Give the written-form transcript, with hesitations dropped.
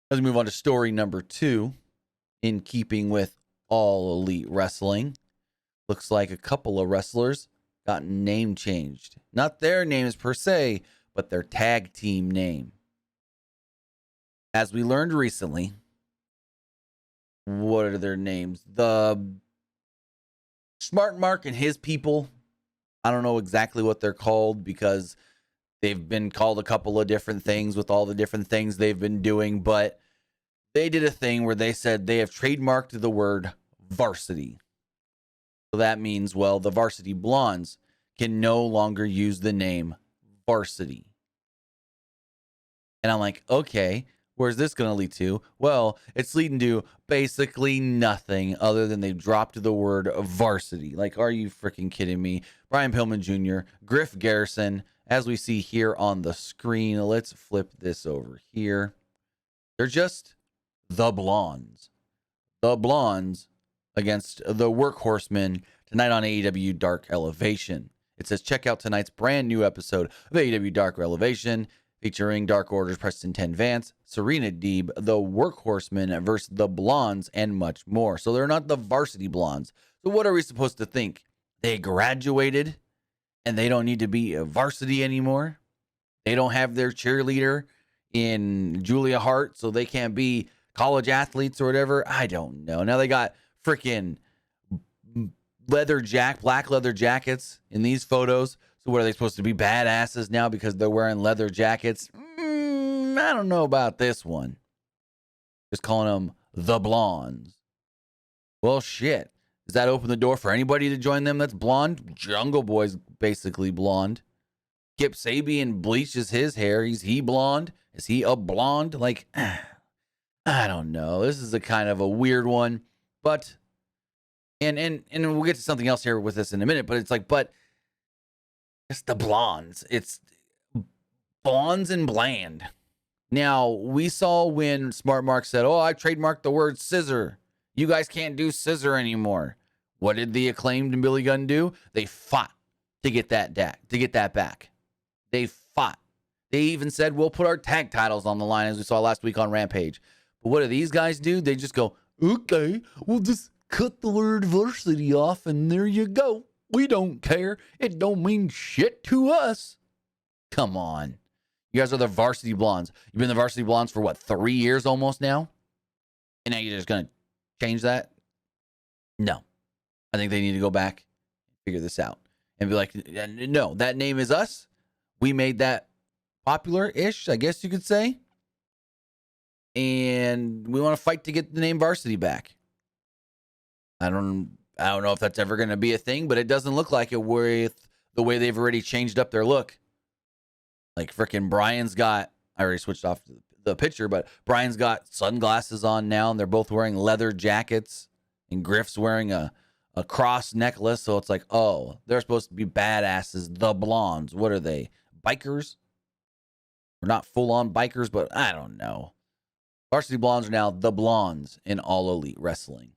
Let's move on to story number 2. In keeping with All Elite Wrestling, looks like a couple of wrestlers got name changed. Not their names per se, but their tag team name. As we learned recently, what are their names? The Smart Mark and his people, I don't know exactly what they're called because they've been called a couple of different things with all the different things they've been doing, but they did a thing where they said they have trademarked the word varsity. So that means, well, the Varsity Blondes can no longer use the name varsity. And I'm like, okay, where's this going to lead to? Well, it's leading to basically nothing other than they dropped the word varsity. Like, are you freaking kidding me? Brian Pillman Jr., Griff Garrison, as we see here on the screen. Let's flip this over here. They're just the Blondes. The Blondes against the Workhorsemen tonight on AEW Dark Elevation. It says, check out tonight's brand new episode of AEW Dark Elevation featuring Dark Order's Preston 10 Vance, Serena Deeb, the Workhorsemen versus the Blondes, and much more. So they're not the Varsity Blondes. So what are we supposed to think? They graduated and they don't need to be a varsity anymore? They don't have their cheerleader in Julia Hart, so they can't be college athletes or whatever? I don't know. Now they got freaking black leather jackets in these photos. So what are they supposed to be, badasses now because they're wearing leather jackets? I don't know about this one. Just calling them the Blondes. Well, shit. Does that open the door for anybody to join them that's blonde? Jungle Boy's basically blonde. Kip Sabian bleaches his hair. Is he blonde? Is he a blonde? Like, I don't know. This is a kind of a weird one, but and we'll get to something else here with this in a minute, but it's like, but it's the Blondes. It's Blondes and bland. Now, we saw when Smart Mark said, "Oh, I trademarked the word scissor. You guys can't do scissor anymore." What did the Acclaimed and Billy Gunn do? They fought to get that back. They fought. They even said, "We'll put our tag titles on the line," as we saw last week on Rampage. But what do these guys do? They just go, "Okay, we'll just cut the word varsity off and there you go. We don't care. It don't mean shit to us." Come on. You guys are the Varsity Blondes. You've been the Varsity Blondes for what, 3 years almost now? And now you're just going to change that? No. I think they need to go back, figure this out, and be like, no, that name is us. We made that popular-ish, I guess you could say. And we want to fight to get the name Varsity back. I don't know if that's ever going to be a thing, but it doesn't look like it with the way they've already changed up their look. Like frickin' Brian's got, I already switched off the picture, but Brian's got sunglasses on now, and they're both wearing leather jackets, and Griff's wearing a cross necklace, so it's like, oh, they're supposed to be badasses, the Blondes. What are they, bikers? We're not full-on bikers, but I don't know. Varsity Blondes are now the Blondes in All Elite Wrestling.